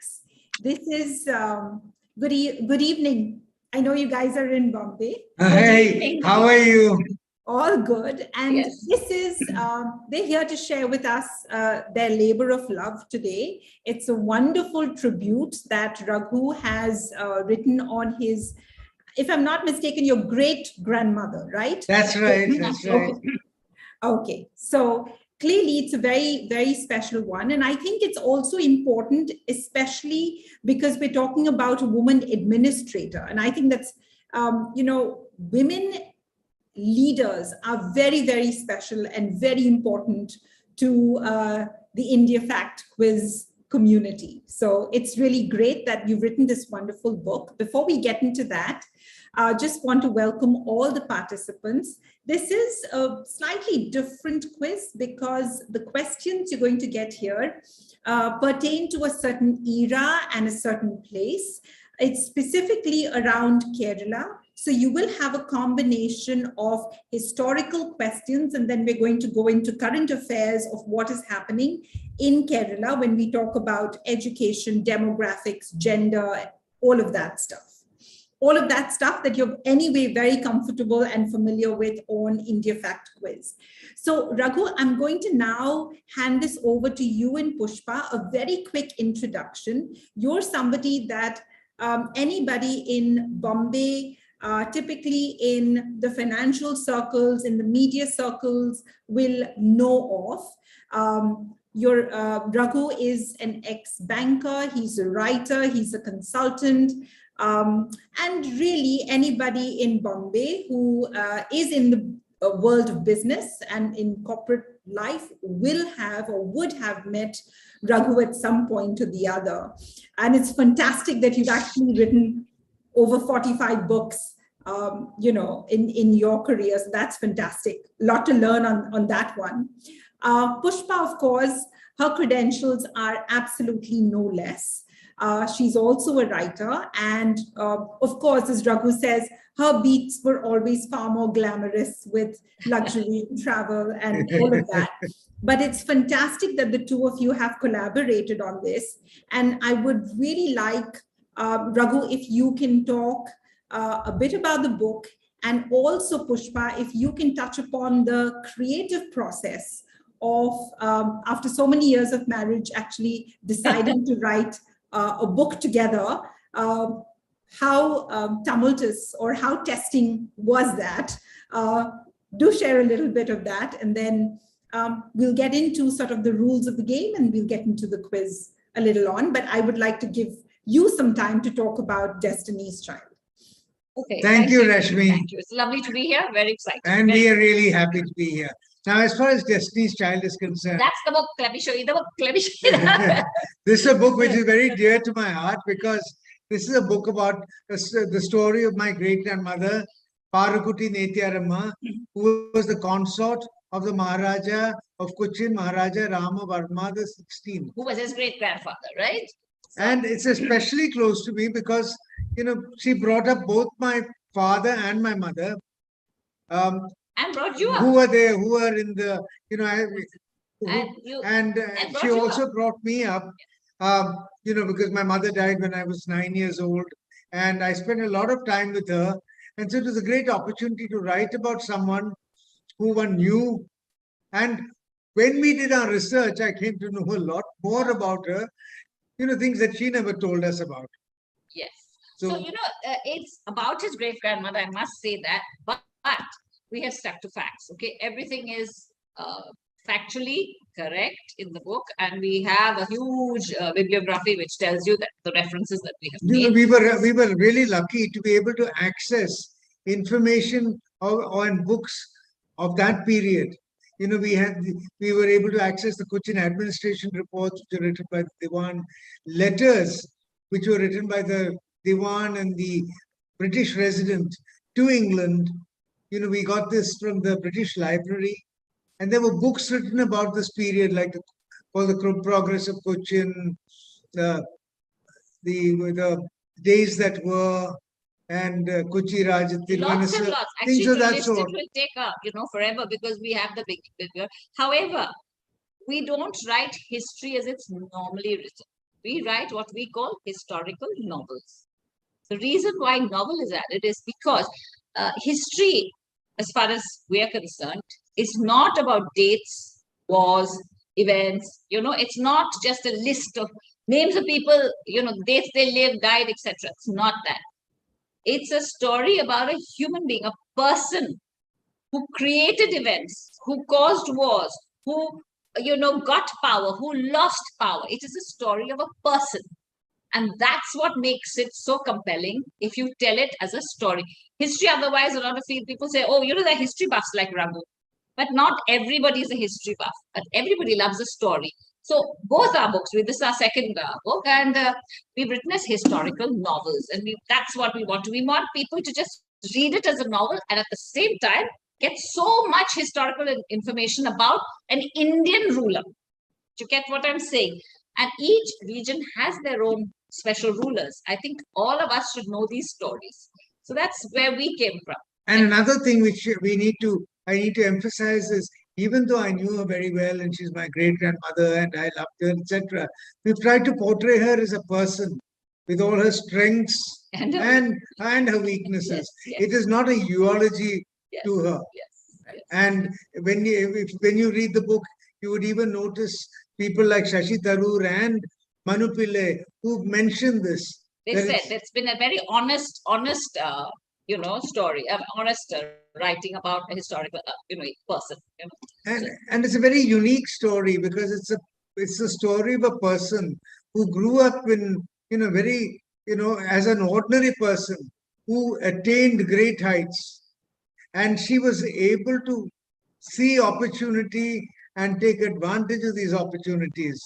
Facts. This is good evening. I know you guys are in Bombay. Hey, how are you? All good. And yes, this is, they're here to share with us their labor of love today. It's a wonderful tribute that Raghu has written on his, if I'm not mistaken, your great grandmother, right? That's right. That's right. Okay. So clearly it's a very, very special one. And I think it's also important, especially because we're talking about a woman administrator. And I think that's, women leaders are very, very special and very important to the India Fact Quiz community. So it's really great that you've written this wonderful book. Before we get into that, I just want to welcome all the participants. This is a slightly different quiz because the questions you're going to get here pertain to a certain era and a certain place. It's specifically around Kerala. So you will have a combination of historical questions, and then we're going to go into current affairs of what is happening in Kerala when we talk about education, demographics, gender, all of that stuff. All of that stuff that you're anyway very comfortable and familiar with on India Fact Quiz. So Raghu, I'm going to now hand this over to you and Pushpa, a very quick introduction. You're somebody that anybody in Bombay, typically in the financial circles, in the media circles, will know of. Raghu is an ex-banker, he's a writer, he's a consultant, and really anybody in Bombay who is in the world of business and in corporate life will have or would have met Raghu at some point or the other. And it's fantastic that you've actually written over 45 books, in your career. So that's fantastic. A lot to learn on that one. Pushpa, of course, her credentials are absolutely no less. She's also a writer. And of course, as Raghu says, her beats were always far more glamorous with luxury, travel, and all of that. But it's fantastic that the two of you have collaborated on this. And I would really like, Raghu, if you can talk a bit about the book, and also Pushpa, if you can touch upon the creative process of, after so many years of marriage, actually deciding to write a book together. How tumultuous or how testing was that? Do share a little bit of that, and then we'll get into sort of the rules of the game, and we'll get into the quiz a little on. But I would like to give you some time to talk about Destiny's Child. Okay. Thank you, Rashmi. Thank you. It's lovely to be here. Very excited. And we are really happy to be here. Now, as far as Destiny's Child is concerned, that's the book. Let me show you the book. Let me show you that. This is a book which is very dear to my heart because this is a book about the story of my great-grandmother, Parukuti Netyaramma, who was the consort of the Maharaja of Cochin, Maharaja Rama Varma the 16th. Who was his great-grandfather, right? And it's especially close to me because, she brought up both my father and my mother. And brought you up. Who were there, who were in the, she also brought me up, because my mother died when I was 9 years old. And I spent a lot of time with her. And so it was a great opportunity to write about someone who one knew. And when we did our research, I came to know a lot more about her, things that she never told us about. Yes. So it's about his great-grandmother, I must say that, but we have stuck to facts, okay? Everything is factually correct in the book, and we have a huge bibliography which tells you that the references that we have made. We were really lucky to be able to access information on books of that period. We were able to access the Cochin administration reports which were written by the Diwan, letters which were written by the Diwan and the British resident to England. We got this from the British Library, and there were books written about this period, like called The Progress of Cochin, the Days That Were, and Kochi Raj, lots and lots. Actually, things of that list sort. It will take forever because we have the big. However, we don't write history as it's normally written. we write what we call historical novels. The reason why novel is added is because history, as far as we are concerned, is not about dates, wars, events. It's not just a list of names of people, dates they lived, died, etc. It's not that. It's a story about a human being, a person who created events, who caused wars, who, got power, who lost power. It is a story of a person. And that's what makes it so compelling if you tell it as a story. History, otherwise, a lot of people say, oh, they're history buffs like Raghu. But not everybody is a history buff. But everybody loves a story. So both our books, this is our second book, and we've written as historical novels. And that's what we want to. We want people to just read it as a novel and at the same time get so much historical information about an Indian ruler. You get what I'm saying? And each region has their own special rulers. I think all of us should know these stories. So that's where we came from. And another thing which I need to emphasize is, even though I knew her very well and she's my great-grandmother and I loved her, etc., we've tried to portray her as a person with all her strengths and her weaknesses. Yes. It is not a eulogy to her. Yes. And when you read the book, you would even notice people like Shashi Tharoor and Manu Pillai who mentioned this. They said it's been a very honest story, honest writing about a historical, person. And it's a very unique story because it's a story of a person who grew up in, very, as an ordinary person who attained great heights. And she was able to see opportunity and take advantage of these opportunities.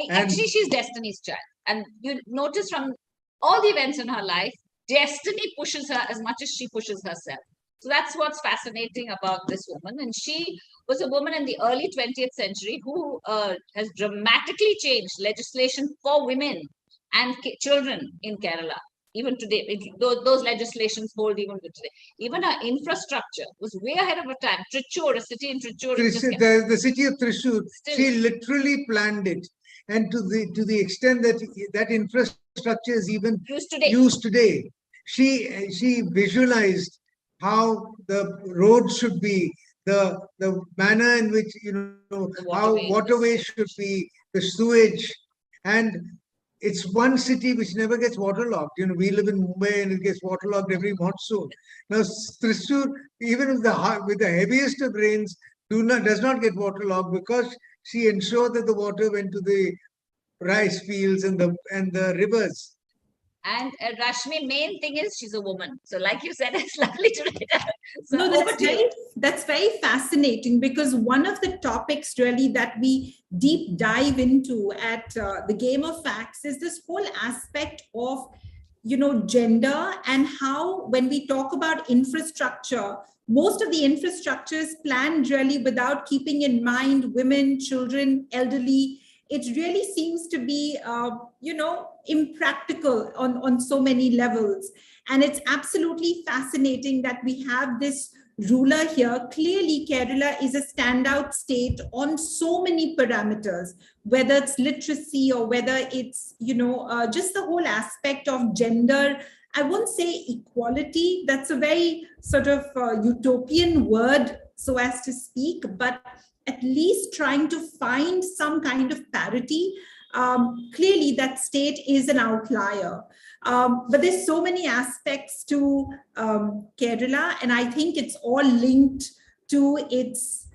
Actually, she's Destiny's child. And you notice from all the events in her life, destiny pushes her as much as she pushes herself. So that's what's fascinating about this woman. And she was a woman in the early 20th century who has dramatically changed legislation for women and children in Kerala. Even today, those legislations hold even today. Even our infrastructure was way ahead of her time. Trichure, a city in Trichure. The city of Thrissur, she literally planned it. And to the extent that infrastructure is even used today. She visualized how the roads should be, the manner in which, how waterways should be, the sewage. And it's one city which never gets waterlogged. We live in Mumbai and it gets waterlogged every monsoon. Now, Thrissur, even with the heaviest of rains, does not get waterlogged because she ensured that the water went to the rice fields and the rivers. And Rashmi, main thing is she's a woman. So like you said, it's lovely to read her. So no, that's very fascinating, because one of the topics really that we deep dive into at the Game of Facts is this whole aspect of, gender, and how when we talk about infrastructure, most of the infrastructure is planned really without keeping in mind women, children, elderly. It really seems to be, impractical on so many levels. And it's absolutely fascinating that we have this ruler here. Clearly, Kerala is a standout state on so many parameters, whether it's literacy or whether it's, just the whole aspect of gender. I won't say equality. That's a very sort of utopian word, so as to speak, but at least trying to find some kind of parity. Clearly, that state is an outlier. But there's so many aspects to Kerala, and I think it's all linked to its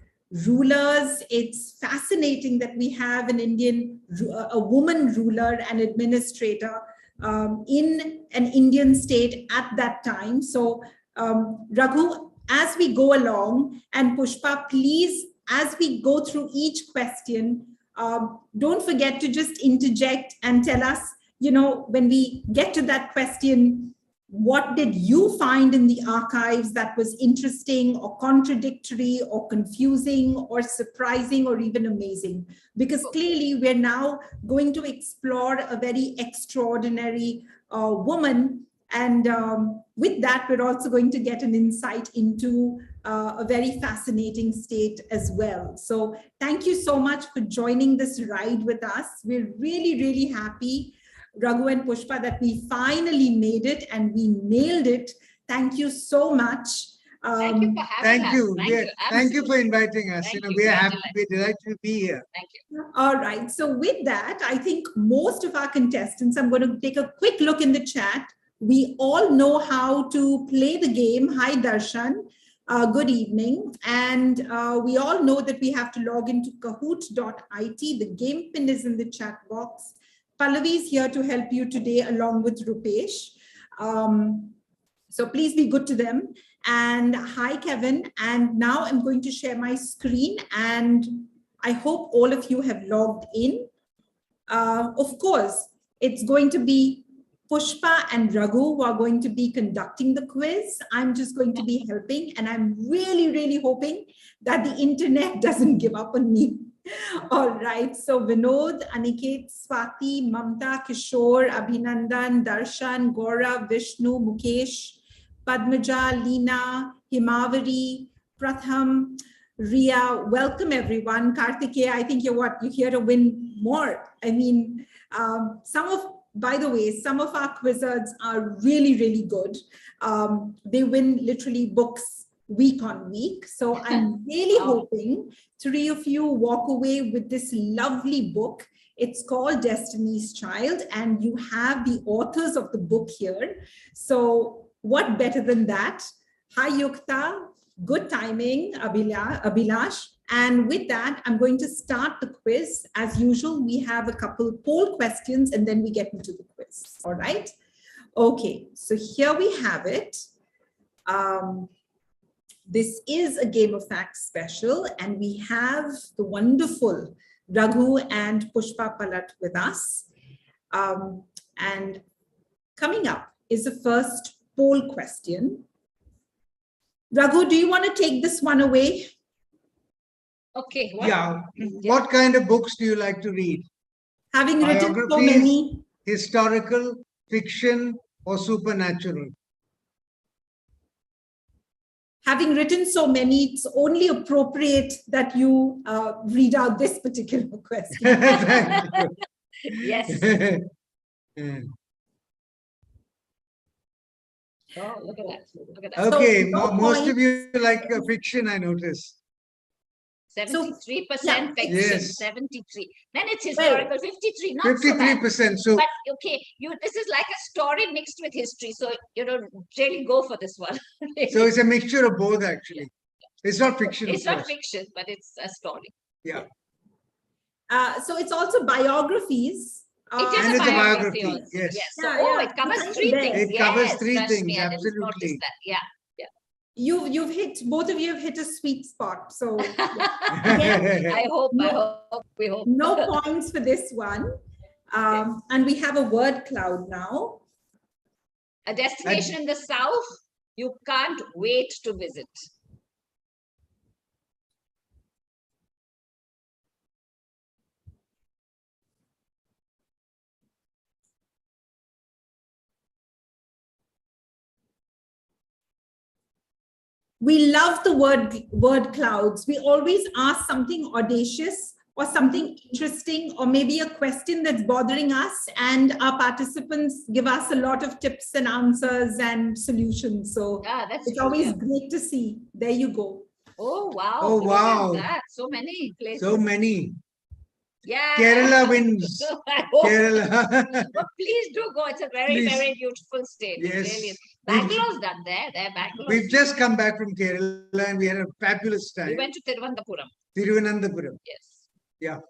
rulers. It's fascinating that we have a woman ruler and administrator in an Indian state at that time. So, Raghu, as we go along, and Pushpa, please, as we go through each question, don't forget to just interject and tell us, when we get to that question, what did you find in the archives that was interesting or contradictory or confusing or surprising or even amazing? Because clearly we're now going to explore a very extraordinary woman. And with that, we're also going to get an insight into a very fascinating state as well. So thank you so much for joining this ride with us. We're really, really happy, Raghu and Pushpa, that we finally made it and we nailed it. Thank you so much. Thank you for having us. Thank you. Thank you for Absolutely. inviting us. Thank We are you. happy, we're delighted to be here. Thank you. All right. So with that, I think most of our contestants, I'm going to take a quick look in the chat. We all know how to play the game. Hi, Darshan. Good evening. And we all know that we have to log into kahoot.it. The game pin is in the chat box. Pallavi is here to help you today along with Rupesh. So please be good to them. And hi, Kevin. And now I'm going to share my screen, and I hope all of you have logged in. Of course, it's going to be Pushpa and Raghu who are going to be conducting the quiz. I'm just going to be helping, and I'm really, really hoping that the internet doesn't give up on me. All right, so Vinod, Aniket, Swati, Mamta, Kishore, Abhinandan, Darshan, Gaurav, Vishnu, Mukesh, Padmaja, Leena, Himavari, Pratham, Ria, welcome everyone. Kartikeya, I think you're here to win more. I mean, by the way, some of our quizzers are really, really good. They win literally books week on week. So I'm really hoping 3 of you walk away with this lovely book. It's called Destiny's Child, and you have the authors of the book here. So what better than that? Hi, Yukta. Good timing, Abhilash. And with that, I'm going to start the quiz. As usual, we have a couple poll questions, and then we get into the quiz. All right? Okay, so here we have it. This is a Game of Facts special, and we have the wonderful Raghu and Pushpa Palat with us. And coming up is the first poll question. Raghu, do you want to take this one away? Okay. What kind of books do you like to read? Having written so many. Historical, fiction, or supernatural? Having written so many, it's only appropriate that you read out this particular question. Yes. Oh, look at that. Look at that. Okay, So, most of you like fiction, I notice. 73% fiction, yes. 73. Then it's historical, 53, not 53%. So, but okay, this is like a story mixed with history. So you don't really go for this one. So it's a mixture of both, actually. It's not fiction. It's not fiction, but it's a story. Yeah. So it's also biographies. It is a biography also. Yes. So, it covers 3 things. It covers 3 things, Me, absolutely. Yeah. You've hit, both of you have hit a sweet spot. So again, I hope, we hope. No points for this one. And we have a word cloud now. A destination in the south you can't wait to visit. We love the word clouds. We always ask something audacious or something interesting, or maybe a question that's bothering us, and our participants give us a lot of tips and answers and solutions. So it's always great to see. There you go. Oh, wow. Oh, wow. So many places. So many. Yeah. Kerala wins. Kerala. But please do go. It's a very, very beautiful state. Yes. It really is. Bangalore's done there. Bangalore. We've just come back from Kerala and we had a fabulous time. We went to Thiruvananthapuram. Yes. Yeah.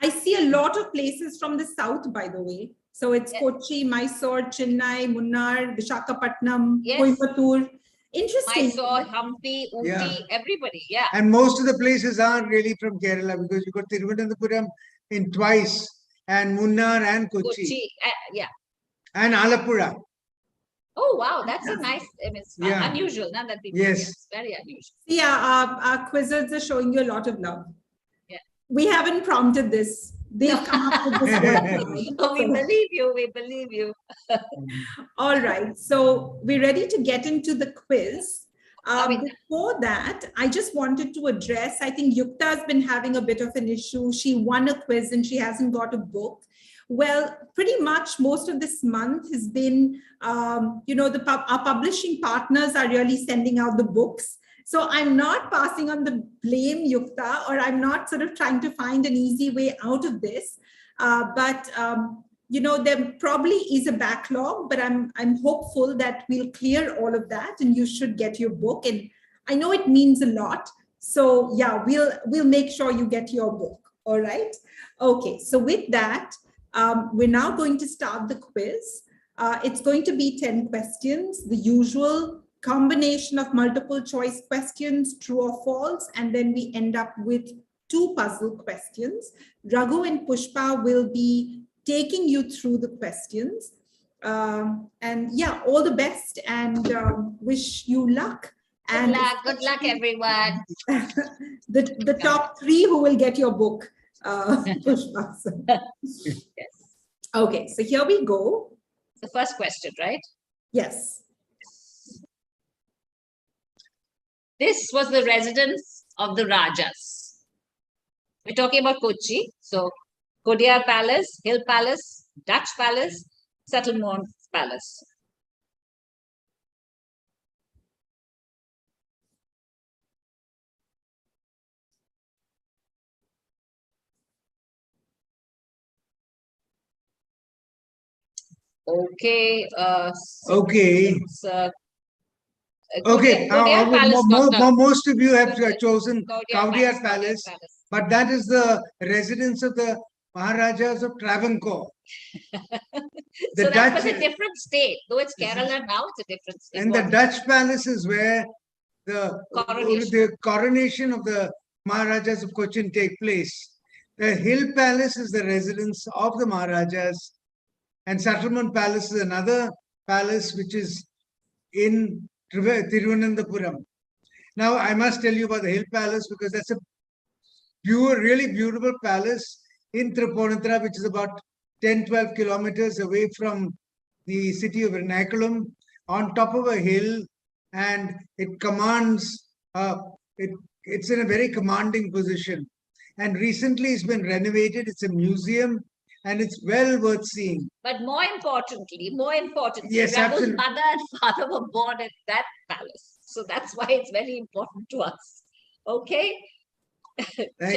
I see a lot of places from the south, by the way. So it's Kochi, Mysore, Chennai, Munnar, Visakhapatnam, Coimbatore. Interesting. Mysore, Hampi, Ooty, everybody. Yeah. And most of the places aren't really from Kerala, because you got Thiruvananthapuram in twice, and Munnar and Kochi. Yeah. And Alappuzha. Oh, wow. That's a nice, it's unusual. Not that people. Yes. It's very unusual. Yeah, our quizzes are showing you a lot of love. Yeah. We haven't prompted this. They've come up with this word. Oh, we believe you. We believe you. All right. So we're ready to get into the quiz. Before that, I just wanted to address, I think Yukta has been having a bit of an issue. She won a quiz and she hasn't got a book. Well, pretty much most of this month has been, our publishing partners are really sending out the books. So I'm not passing on the blame, Yukta, or I'm not sort of trying to find an easy way out of this. There probably is a backlog, but I'm hopeful that we'll clear all of that and you should get your book. And I know it means a lot. So yeah, we'll make sure you get your book. All right. Okay. So with that, we're now going to start the quiz. It's going to be 10 questions, the usual combination of multiple choice questions, true or false, and then we end up with 2 puzzle questions. Raghu and Pushpa will be taking you through the questions. And yeah, all the best and wish you luck. And good luck, everyone. the top 3 who will get your book, Pushpa. Yes. Okay, so here we go. The first question, right? Yes. This was the residence of the Rajas. We're talking about Kochi. So Kodiyar Palace, Hill Palace, Dutch Palace, Settlement Palace. Okay. Okay. Okay. Most of you have chosen Kodiyar Palace, but that is the residence of the Maharajas of Travancore. So that was a different state. Though it's Kerala now, it's a different state. And the Dutch Palace is where the coronation of the Maharajas of Cochin take place. The Hill Palace is the residence of the Maharajas, and Settlement Palace is another palace which is in Thiruvananthapuram. Now, I must tell you about the Hill Palace because that's a really beautiful palace in Tripunithura, which is about 10-12 kilometers away from the city of Ernakulam, on top of a hill, and it commands, it's in a very commanding position. And recently it's been renovated, it's a museum, and it's well worth seeing. But more importantly, yes, Raghu's mother and father were born at that palace. So that's why it's very important to us. Okay?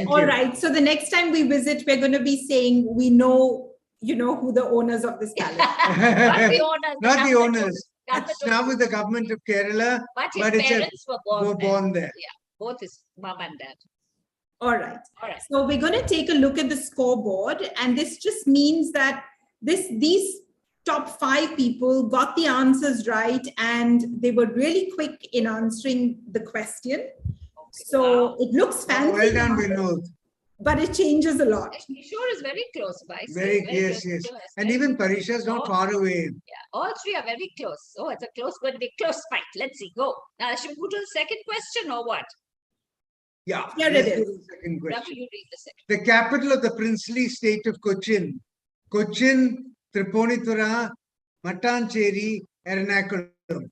All right. So the next time we visit, we're going to be saying we know, who the owners of this palace are. Not the owners. Not the owners. It's now with the government of Kerala. But his parents were born there. Yeah, both his mom and dad. All right. So we're going to take a look at the scoreboard, and this just means that these top 5 people got the answers right, and they were really quick in answering the question. Okay, so it looks fancy. Well done, Vinod. But it changes a lot. Kishore is very close by. Yes. And even Parisha is not far away. Yeah, all 3 are very close. Oh, it's going to be a close fight. Let's see. Go. Now, should we go to the second question or what? Yeah. Here it is. Second question. You read the second. The capital of the princely state of Cochin. Cochin, Tripunithura, Mattancherry, Ernakulam.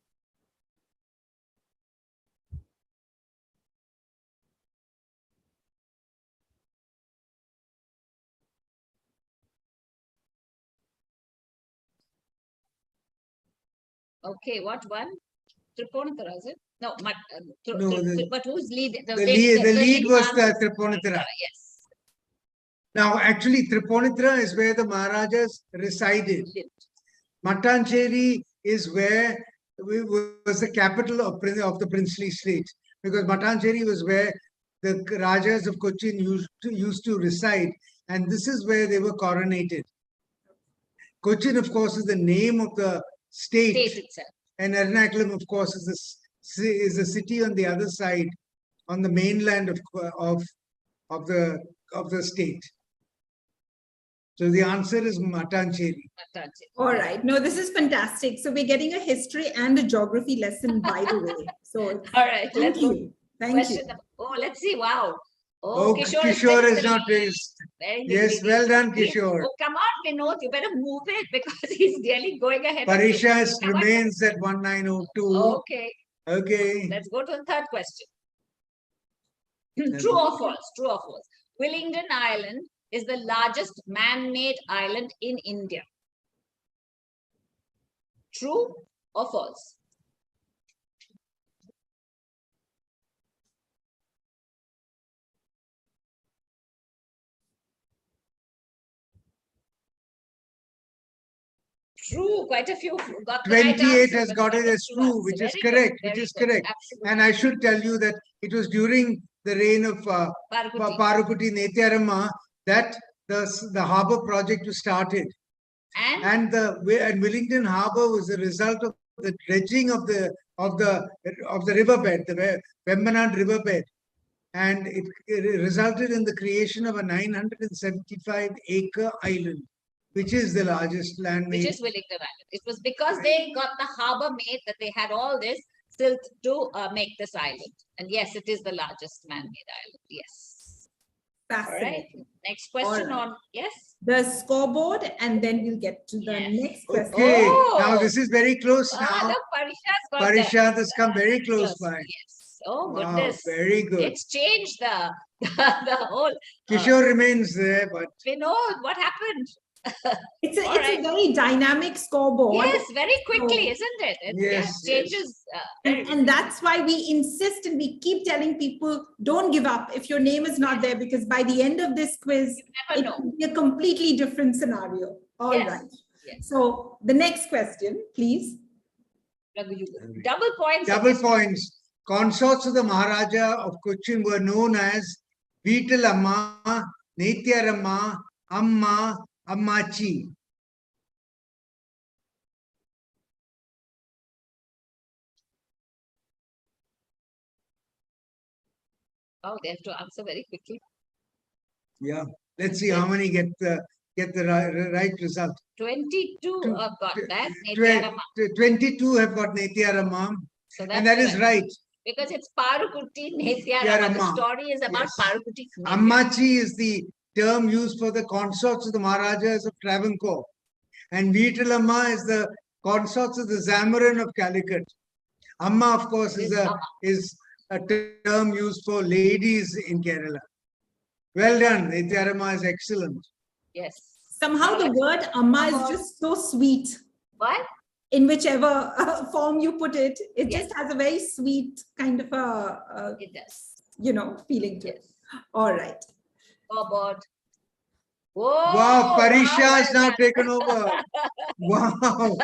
Okay, what one? Tripunithura, is it? No, but who's lead? The lead was the Tripunithura. Yes. Now, actually, Tripunithura is where the Maharajas resided. Mattancherry is where was the capital of the princely state, because Mattancherry was where the Rajas of Cochin used to reside, and this is where they were coronated. Cochin, of course, is the name of the state itself. And Ernakulam, of course, is a city on the other side, on the mainland of the state. So the answer is Mattancherry. All right. No, this is fantastic. So we're getting a history and a geography lesson, by the way. So all right, thank you. Thank you. Oh, let's see. Wow. Oh, Kishore is not raised. Yes, well done, Kishore. Oh, come on, Vinod, you better move it because he's really going ahead. Parisha remains at 1902. Okay. Okay. Let's go to the third question. True or false? True or false? Willingdon Island is the largest man-made island in India. True or false? True. Quite a few got the right 28 answer, has but got it not as the true, answer. which is Very correct, good, which very is good. correct. Absolutely. And I should tell you that it was during the reign of Parvati. Parukuti Nethyarama that the harbour project was started. And And Willingdon Harbour was the result of the dredging of the riverbed, the Vembanad riverbed. And it resulted in the creation of a 975-acre island, which is the largest land-made. which is Willingdon Island. It was because they got the harbour made that they had all this silt to make this island. And yes, it is the largest man-made island. Yes. All right. Fascinating. Next question All right. on, yes? The scoreboard, and then we'll get to the Yes. next question. Okay, Oh. now this is very close Ah, now. look, Parisha's got Parishad has come very close close. by. Yes. Oh, Wow, goodness. very good. It's changed the whole. Kishore remains there, but We know what happened. It's All right. a very dynamic scoreboard. Yes, very quickly, So- isn't it? It Yes, changes. And that's why we insist and we keep telling people, don't give up if your name is not there, because by the end of this quiz, never it know. will be a completely different scenario. All Yes, right. yes. So the next question, please. Raghu, you go. Double points. double points. Consorts of the Maharaja of Cochin were known as Veetalamma, Nethyaramma, Amma, Ammachi. Oh, they have to answer very quickly. Yeah, let's see how many get the right result. 22 Two- got that. Twe- Nethyaramma. 22 have got Nethyaramma, So and that is correct. right. Because it's Parukutti Nethyaramma. The Nethyaramma. story is about Yes. Parukutti Nethyaramma. Ammachi is the term used for the consorts of the Maharajas of Travancore. And Veetalamma is the consorts of the Zamarin of Calicut. Amma, of course, It is a term used for ladies in Kerala. Well done. Nethyaramma is excellent. Yes. Somehow Now the let's- word amma is just so sweet. What? In whichever form you put it, it Yes. just has a very sweet kind of a It does. feeling to it. Yes. All right. Scoreboard. Whoa! Wow, Parisha well has now done. taken over. Wow.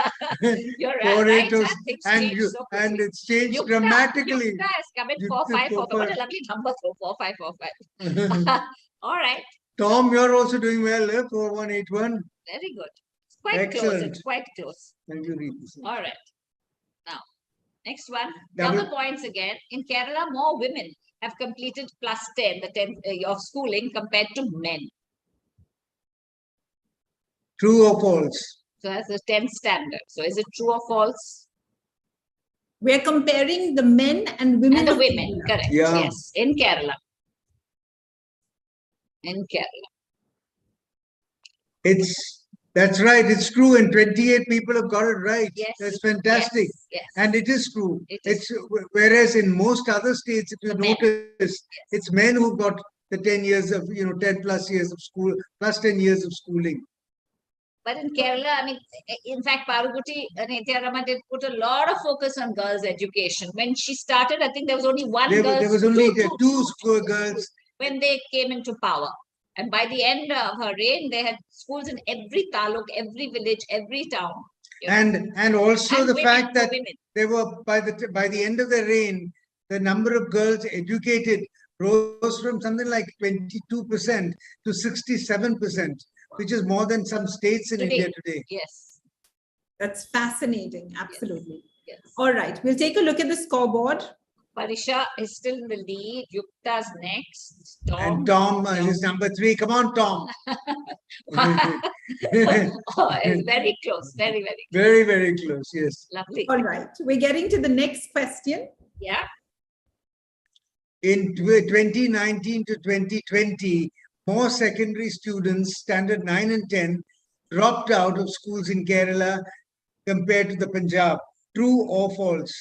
You're Four, right. eight was- Things and change you so and quickly. it's changed Yukta dramatically. has come in Yukta 4-5-4-5. What a 4-5. lovely number, 4-5-4-5. All right. Tom, you're also doing well, 4181. Very good. It's quite close. Excellent. It's quite close. Can you read this? All right. Now, next one. Double- Double points again. In Kerala, more women have completed plus 10, the 10th of schooling compared to men. True or false? So that's the 10th standard. So is it true or false? We're comparing the men and women. And the of women, India. correct. Yeah. Yes, in Kerala. In Kerala. That's right. It's true. And 28 people have got it right. Yes. That's fantastic. Yes. Yes. And it is true. It is Whereas in most other states, if you The men. notice, it's men who got the 10 years of 10 plus years of school, plus 10 years of schooling. But in Kerala, I mean, in fact, Parukutti Nethyaramma did put a lot of focus on girls' education. When she started, I think there was only one girl. There was only two school girls. When they came into power. And by the end of her reign, they had schools in every taluk, every village, every town. you know. And also And the women, fact for that women. they were by the end of their reign, the number of girls educated rose from something like 22% to 67%, which is more than some states in Today. India today. Yes. That's fascinating. Absolutely. Yes. All right. We'll take a look at the scoreboard. Parisha is still in the lead. Yukta's next. And Tom is number 3. Come on, Tom. Oh, it's very close. Very, very close. Very, very close. Yes. Lovely. All right. We're getting to the next question. Yeah. In 2019 to 2020, more secondary students, standard 9 and 10, dropped out of schools in Kerala compared to the Punjab. True or false?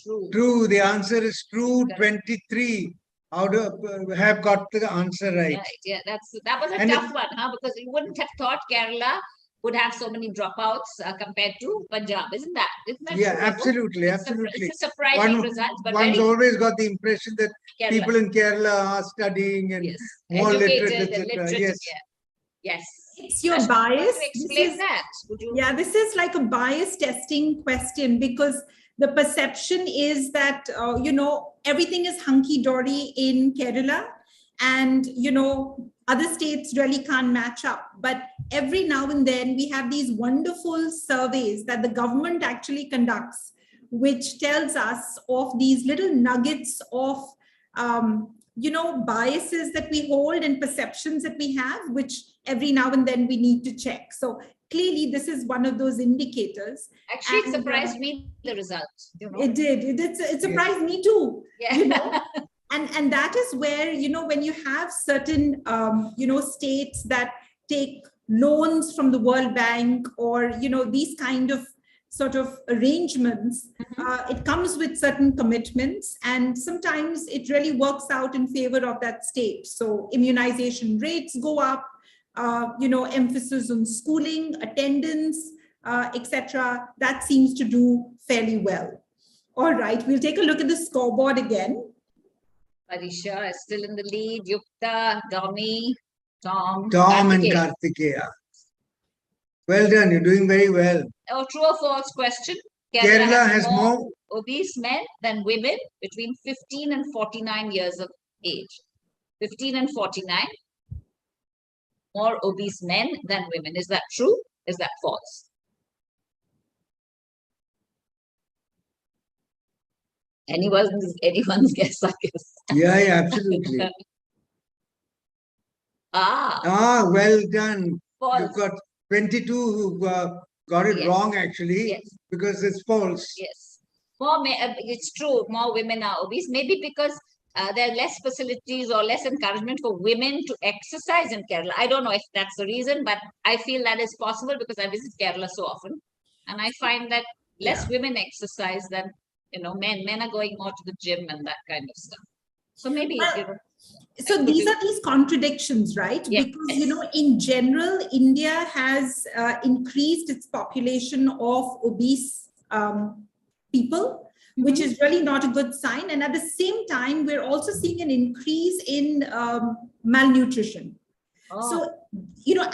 True. True. The answer is true. Correct. 23 out of have got the answer right. Right. Yeah, that was a And tough one, huh? Because you wouldn't have thought Kerala would have so many dropouts compared to Punjab, isn't that? Isn't that Yeah, true, Raghu? absolutely, It's absolutely. it's a surprising result, but very One's always got the impression that Kerala. people in Kerala are studying and Yes, more literate, educated and etc. literate. Yes. Yeah. Yes. It's your Ashwin, would you bias. like to explain that? Would you? Yeah, this is like a bias testing question, because the perception is that, everything is hunky-dory in Kerala, and, other states really can't match up. But every now and then we have these wonderful surveys that the government actually conducts, which tells us of these little nuggets of, biases that we hold and perceptions that we have, which every now and then we need to check. So clearly this is one of those indicators. Actually, it surprised me, the results. It did. It surprised me too. Yeah. And that is where, when you have certain, states that take loans from the World Bank, or, these kind of sort of arrangements, it comes with certain commitments, and sometimes it really works out in favor of that state. So immunization rates go up, emphasis on schooling, attendance, etc. That seems to do fairly well. All right, we'll take a look at the scoreboard again. Parisha is still in the lead. Yukta, Domi, Tom and Karthikeya. Karthikeya. Well done. You're doing very well. Oh, true or false question? Kerala has more obese men than women between 15 and 49 years of age. 15 and 49, more obese men than women. Is that true? Is that false? Anyone's guess, I guess. Yeah, absolutely. Well done. False. You've got 22 who got it wrong, actually, because it's false. Yes. It's true, more women are obese. Maybe because there are less facilities or less encouragement for women to exercise in Kerala. I don't know if that's the reason, but I feel that is possible because I visit Kerala so often. And I find that less women exercise than, men. Men are going more to the gym and that kind of stuff. So maybe, So these are these contradictions, right? Yes. Because, in general, India has increased its population of obese people, which is really not a good sign. And at the same time, we're also seeing an increase in malnutrition. So,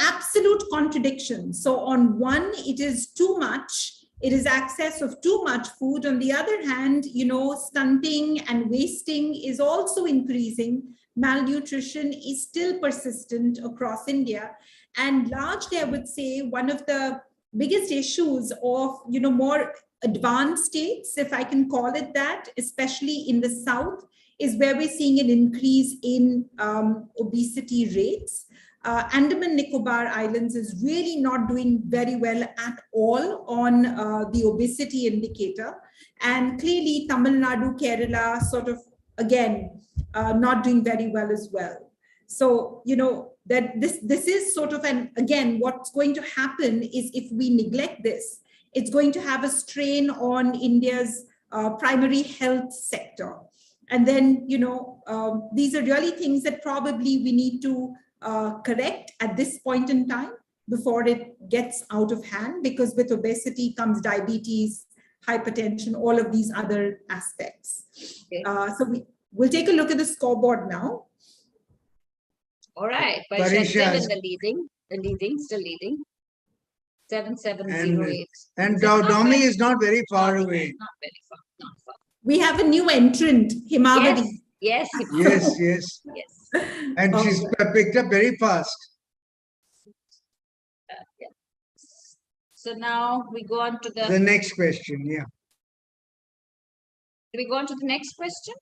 absolute contradiction. So on one, it is too much. It is excess of too much food. On the other hand, stunting and wasting is also increasing. Malnutrition is still persistent across India. And largely, I would say one of the biggest issues of, more advanced states, if I can call it that, especially in the South, is where we're seeing an increase in obesity rates. Andaman Nicobar Islands is really not doing very well at all on the obesity indicator. And clearly Tamil Nadu, Kerala sort of, again, not doing very well as well. So, that this is sort of again, what's going to happen is if we neglect this, it's going to have a strain on India's primary health sector. And then, these are really things that probably we need to correct at this point in time before it gets out of hand, because with obesity comes diabetes, hypertension, all of these other aspects. Okay. So we'll take a look at the scoreboard now. All right, Parisha still in still leading. 7708. And Domi is not very far away. Not very far, not far. We have a new entrant, Himavati. Yes. Yes. And she's picked up very fast. So now we go on to the next question. Yeah. Do we go on to the next question?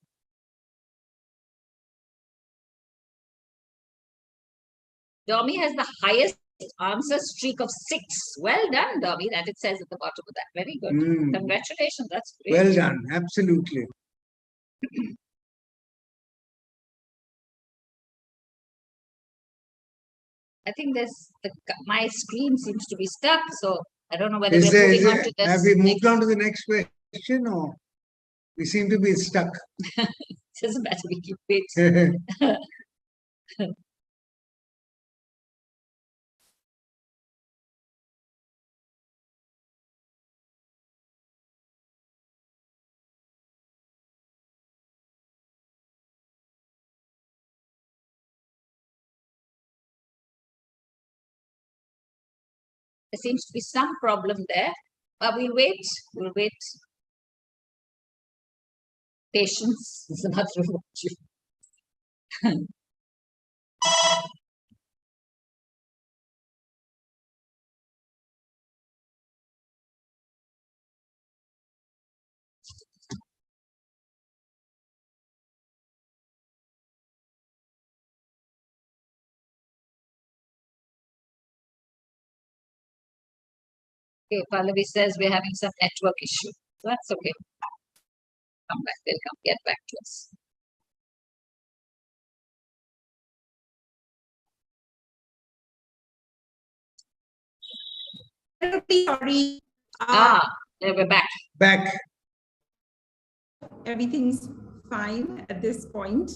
Domi has the highest answer streak of 6. Well done, Domi. That it says at the bottom of that. Very good. Congratulations. That's great. Well done. Absolutely. I think my screen seems to be stuck, so I don't know whether we're moving on to this. Have we moved on to the next question or? We seem to be stuck. Doesn't matter, we keep it. There seems to be some problem there. But we'll wait. We'll wait. Patience is another virtue. Okay, Pallavi says we're having some network issue. So that's okay. Come back. They'll come get back to us. Sorry. We're back. Back. Everything's fine at this point.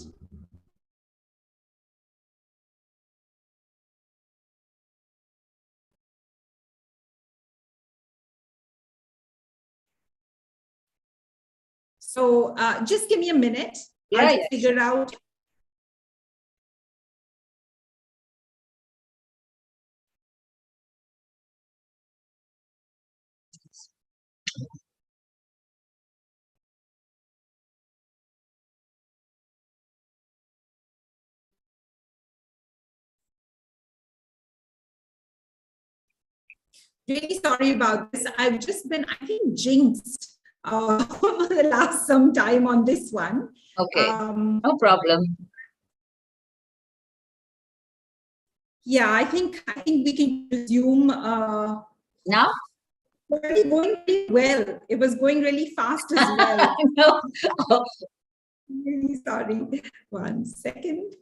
So just give me a minute. I'll figure out. Really sorry about this. I've just been, I think, jinxed over the last some time on this one. Okay, no problem. Yeah, I think we can resume. Now? Really going really well. It was going really fast as well. No. Really sorry. 1 second.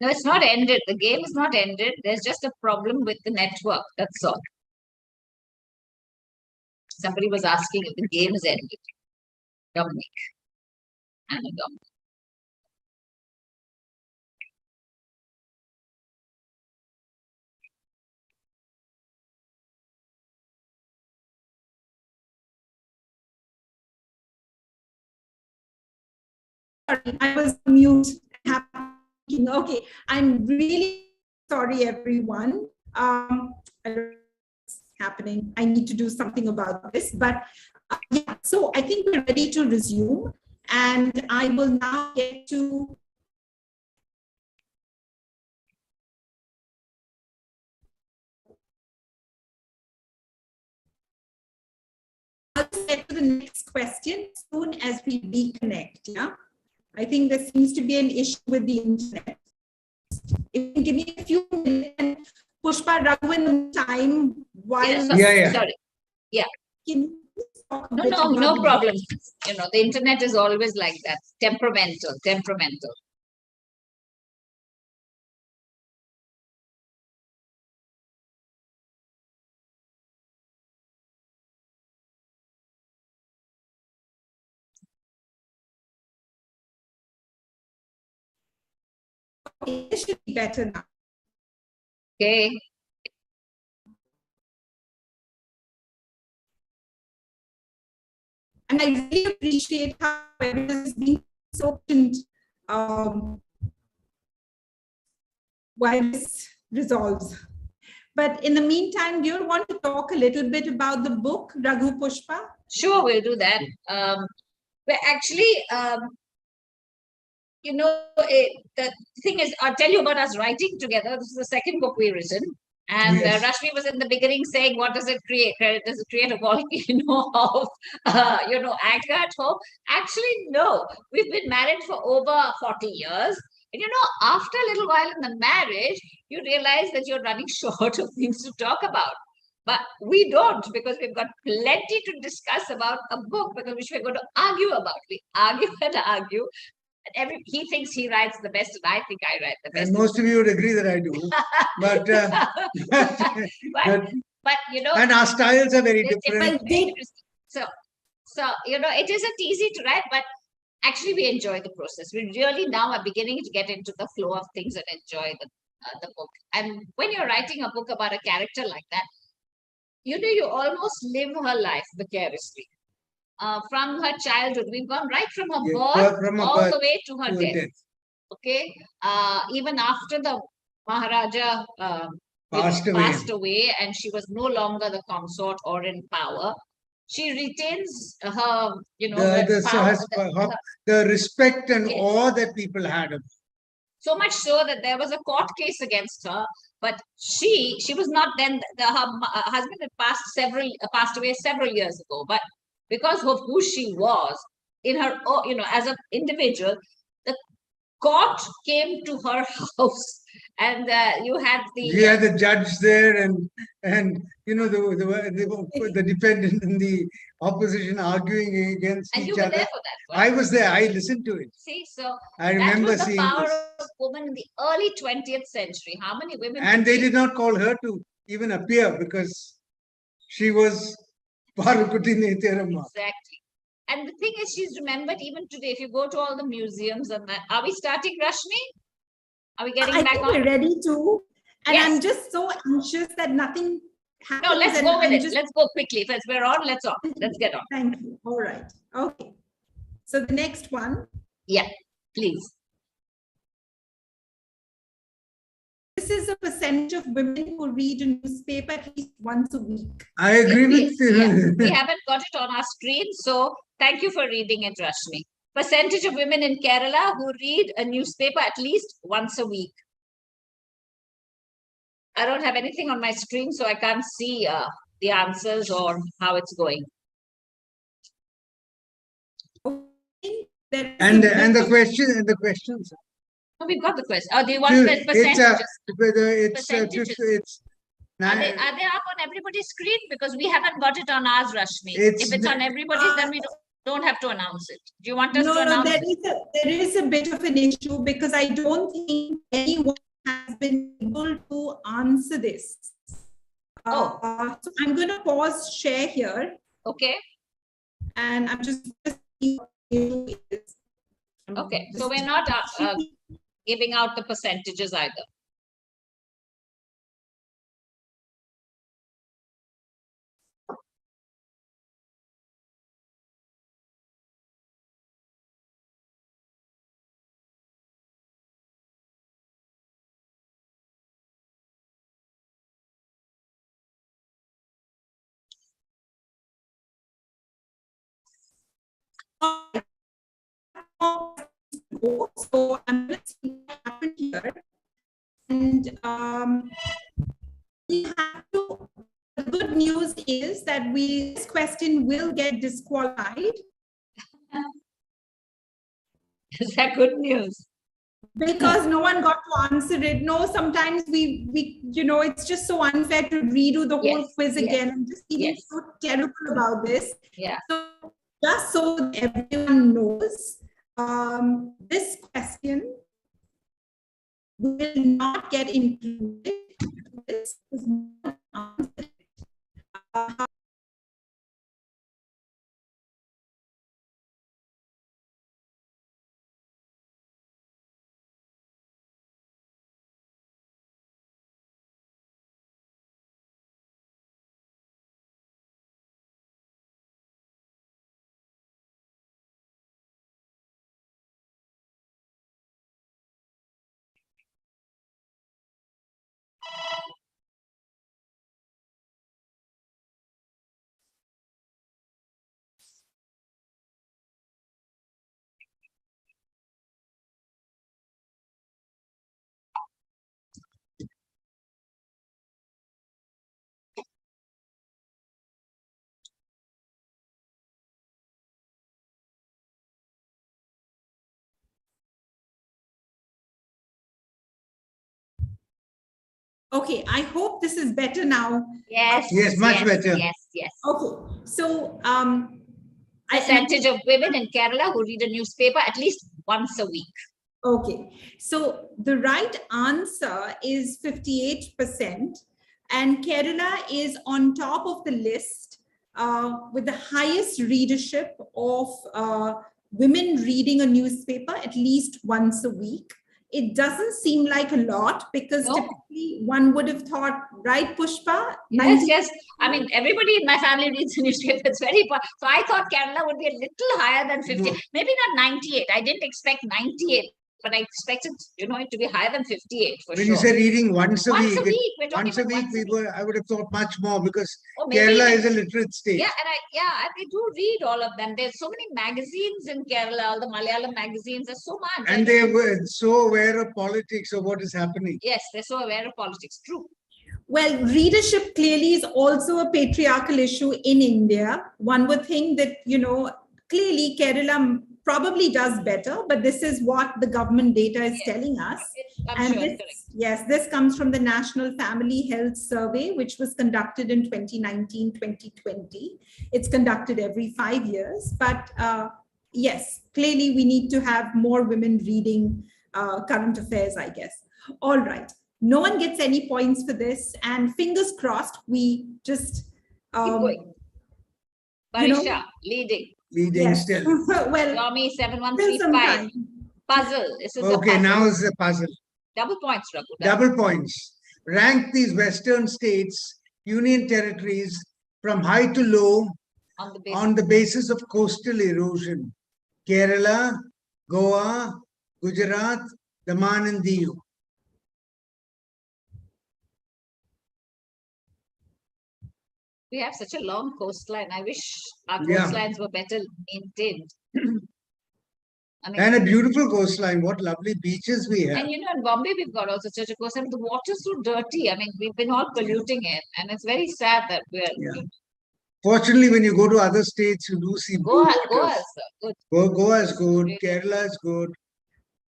No, it's not ended. The game is not ended. There's just a problem with the network. That's all. Somebody was asking if the game is ended. Dominic. Anna Dominic. Sorry, I was mute. Okay, I'm really sorry, everyone. It's happening. I need to do something about this. But yeah, so I think we're ready to resume. And I will now get to I'll get to the next question as soon as we reconnect. Yeah, I think there seems to be an issue with the internet. If you can give me a few minutes, Pushpa, Raghu, in time while Sorry. Yeah. Can you talk a bit no problem. You know, the internet is always like that. Temperamental. It should be better now. Okay. And I really appreciate how everyone has been so patient while this resolves. But in the meantime, do you want to talk a little bit about the book, Raghu Pushpa? Sure, we'll do that. But actually, you know, the thing is, I'll tell you about us writing together. This is the second book we've written. And Rashmi was in the beginning saying, what does it create? Does it create a volcano of, anger at home? Actually, no. We've been married for over 40 years. And, after a little while in the marriage, you realize that you're running short of things to talk about. But we don't, because we've got plenty to discuss about a book which we're going to argue about. We argue and argue. And he thinks he writes the best, and I think I write the best. And most of you would agree that I do. But, but you know, and our styles are very different. So it isn't easy to write, but actually we enjoy the process. We really now are beginning to get into the flow of things and enjoy the book. And when you're writing a book about a character like that, you almost live her life vicariously. From her childhood, we've gone right from her birth all the way to her death. Okay, even after the Maharaja passed away, and she was no longer the consort or in power, she retains her, the respect and awe that people had of her. So much so that there was a court case against her, but she was not then. Her husband had passed away several years ago, but because of who she was in her, as an individual, the court came to her house, and you had the judge there, and the defendant and the opposition arguing against each other. And you were there for that, right? I was there. I listened to it. See, so I remember seeing that was the power this. of women in the early 20th century. How many women? And they did not call her to even appear because she was Parukuti Netheramma. Exactly. And the thing is, she's remembered even today. If you go to all the museums and that, are we starting, Rashmi? Are we getting back on? We're ready to. And Yes. I'm just so anxious that nothing happens. No, let's go with it. Let's go quickly. If we're on, let's get on. Thank you. All right. Okay. So the next one. Yeah, please. This is a percentage of women who read a newspaper at least once a week. I agree with you. Yeah. We haven't got it on our screen, so thank you for reading it, Rashmi. Percentage of women in Kerala who read a newspaper at least once a week. I don't have anything on my screen, so I can't see the answers or how it's going. And the questions. Oh, we've got the question. Oh, do you want the percentages? Are they up on everybody's screen? Because we haven't got it on ours, Rashmi. If it's on everybody's, then we don't have to announce it. Do you want us to announce it? There is a bit of an issue because I don't think anyone has been able to answer this. So I'm going to pause share here. Okay. And I'm just okay. So we're not giving out the percentages either. So I'm going to see what happened here. And we have to, the good news is that this question will get disqualified. Is that good news? Because no one got to answer it. No, sometimes we it's just so unfair to redo the whole quiz again. I'm just feeling so terrible about this. Yeah. So just so everyone knows, this question will not get included. This is not answered. Okay, I hope this is better now. Yes. Yes, much better. Yes, yes. Okay, so Percentage of women in Kerala who read a newspaper at least once a week. okay, so the right answer is 58%, and Kerala is on top of the list with the highest readership of women reading a newspaper at least once a week. It doesn't seem like a lot because typically one would have thought, right, Pushpa? Yes. I mean, everybody in my family reads the newspaper. It's very important. So I thought Kerala would be a little higher than 50. Maybe not 98. I didn't expect 98. But I expected, it to be higher than 58 for when sure. You say reading once a week, once a week, I would have thought much more because maybe Kerala is a literate state. Yeah, and I do read all of them. There's so many magazines in Kerala, all the Malayalam magazines. There's so much. And they were so aware of politics or what is happening. Yes, they're so aware of politics. True. Well, readership clearly is also a patriarchal issue in India. One would think that, clearly Kerala probably does better, but this is what the government data is telling us. This comes from the National Family Health Survey, which was conducted in 2019-2020. It's conducted every 5 years, but yes, clearly we need to have more women reading current affairs, I guess. All right, no one gets any points for this, and fingers crossed, we just keep going. Parisha, leading still. Well, Yomi 7135. Puzzle. This is okay, now is the puzzle. Double points, Raghu. Double points. Rank these Western states, union territories from high to low on the basis of coastal erosion. Kerala, Goa, Gujarat, Daman and Diu. We have such a long coastline. I wish our coastlines were better maintained. And a beautiful coastline. What lovely beaches we have. And in Bombay, we've got also such a coastline. The water's so dirty. I mean, we've been all polluting it. And it's very sad that we're... Fortunately, when you go to other states, you do see Goa is good. Goa is good. Kerala is good.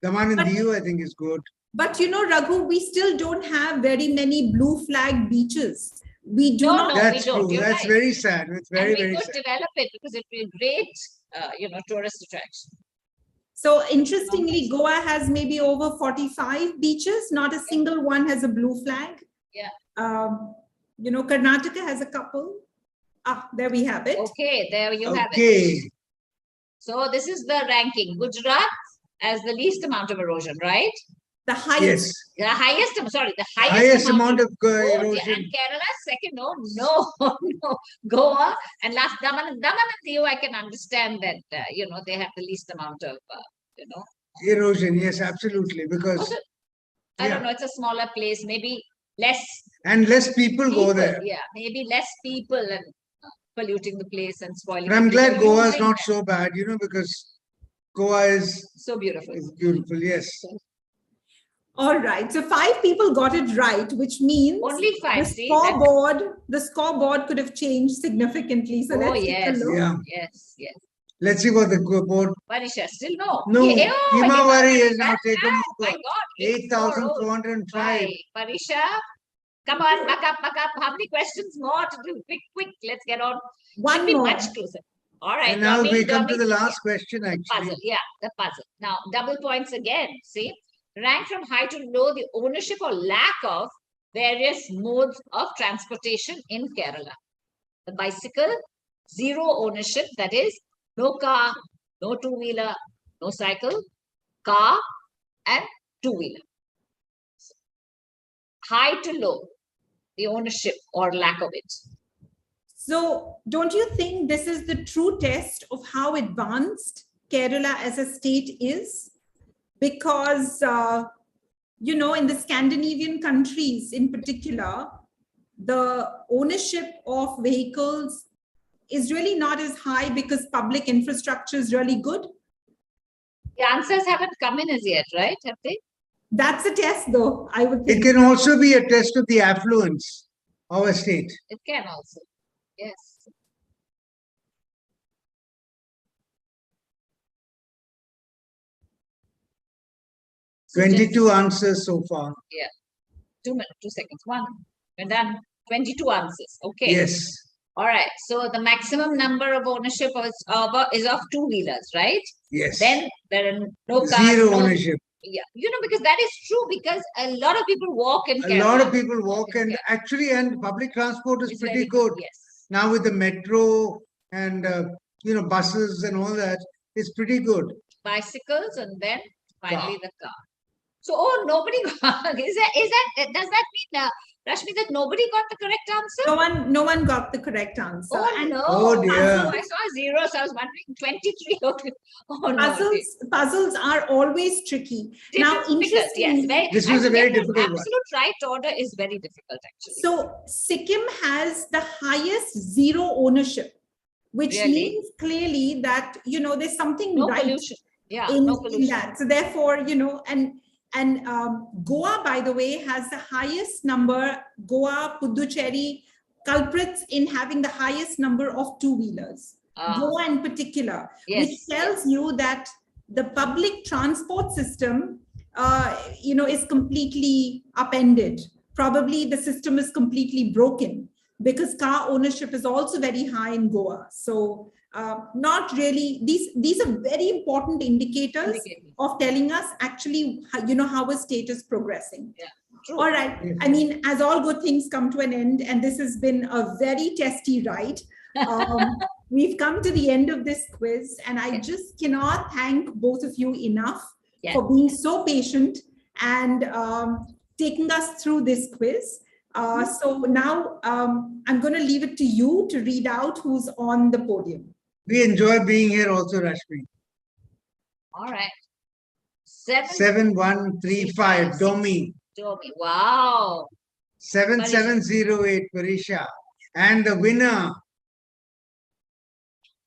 Daman and Diu, I think, is good. But Raghu, we still don't have very many blue flag beaches. We do not. That's true. That's very sad. It's very, very sad. We could develop it because it would be great, tourist attraction. So interestingly, Goa has maybe over 45 beaches. Not a single one has a blue flag. Yeah. Karnataka has a couple. There we have it. Okay, there you have it. So this is the ranking. Gujarat has the least amount of erosion, right? The highest. Yes. The highest amount of erosion. And Kerala second. No. Goa and last Daman and Diu. I can understand that they have the least amount of erosion. Yes, absolutely. Because I don't know. It's a smaller place. Maybe less. And less people go there. Yeah, maybe less people and polluting the place and spoiling. But I'm glad Goa is not so bad. Because Goa is so beautiful. It's beautiful. Yes. All right, so 5 people got it right, which means only 5. The scoreboard could have changed significantly. So let's take a look. Yes. Let's see what the board. Parisha still no. No, Himawari has now taken over. My God, 8,405. Parisha, come on, back up. How many questions more to do? Quick, let's get on. One more. Much closer. All right. And now we come to the last question, actually. Puzzle, the puzzle. Now, double points again. See? Rank from high to low the ownership or lack of various modes of transportation in Kerala. The bicycle, 0 ownership, that is no car, no two-wheeler, no cycle, car and two-wheeler. High to low, the ownership or lack of it. So don't you think this is the true test of how advanced Kerala as a state is? Because, in the Scandinavian countries in particular, the ownership of vehicles is really not as high because public infrastructure is really good. The answers haven't come in as yet, right? Have they? That's a test, though, I would think. It can also be a test of the affluence of a state. It can also, yes. So 22 answers so far. Yeah. 2 seconds. One. We're done. 22 answers. Okay. Yes. All right. So the maximum number of ownership is of two-wheelers, right? Yes. Then there are no cars. Zero ownership. Yeah, because that is true, because a lot of people walk in Kerala. A lot of people walk, and actually, and public transport is pretty good. Yes. Now with the metro and buses and all that, it's pretty good. Bicycles, and then finally the car. So, nobody got, does that mean, Rashmi, that nobody got the correct answer? No one got the correct answer. Oh, no. Oh, dear. I saw zeros. I was wondering 23. Puzzles are always tricky. Now, interestingly, this was a very difficult one. Absolute right order is very difficult, actually. So, Sikkim has the highest zero ownership, which means clearly that, there's something right pollution. Yeah, in pollution. that. So, therefore, and Goa, by the way, has the highest number, Goa, Puducherry, culprits in having the highest number of two-wheelers. Goa in particular, which tells you that the public transport system, is completely upended. Probably the system is completely broken because car ownership is also very high in Goa. So not really, these are very important indicators of telling us actually, how a state is progressing. Yeah. True. All right. I mean, as all good things come to an end, and this has been a very testy ride. We've come to the end of this quiz, and I just cannot thank both of you enough for being so patient and taking us through this quiz. So now I'm going to leave it to you to read out who's on the podium. We enjoy being here also, Rashmi. All right. 7135, Domi. Wow. 7708, Parisha. And the winner,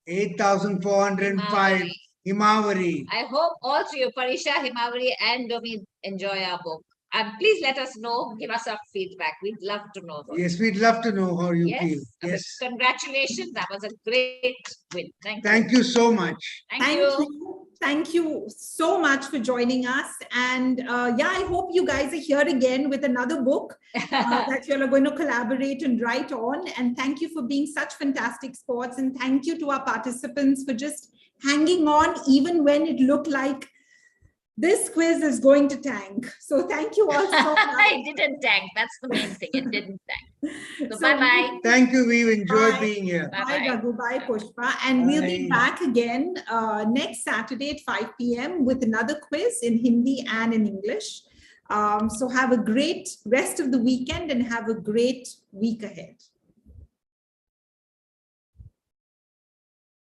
8405, Himavari. I hope all three of Parisha, Himavari, and Domi enjoy our book. And please let us know, give us our feedback. We'd love to know. Yes, we'd love to know how you feel. Yes. Congratulations. That was a great win. Thank you so much. Thank you. Thank you so much for joining us. And I hope you guys are here again with another book that you're going to collaborate and write on. And thank you for being such fantastic sports. And thank you to our participants for just hanging on even when it looked like this quiz is going to tank. So thank you all so much. It didn't tank. That's the main thing. It didn't tank. So bye-bye. Thank you. We've enjoyed being here. Bye, Raghu. Bye, Pushpa. And we'll be back again next Saturday at 5 p.m. with another quiz in Hindi and in English. So have a great rest of the weekend and have a great week ahead.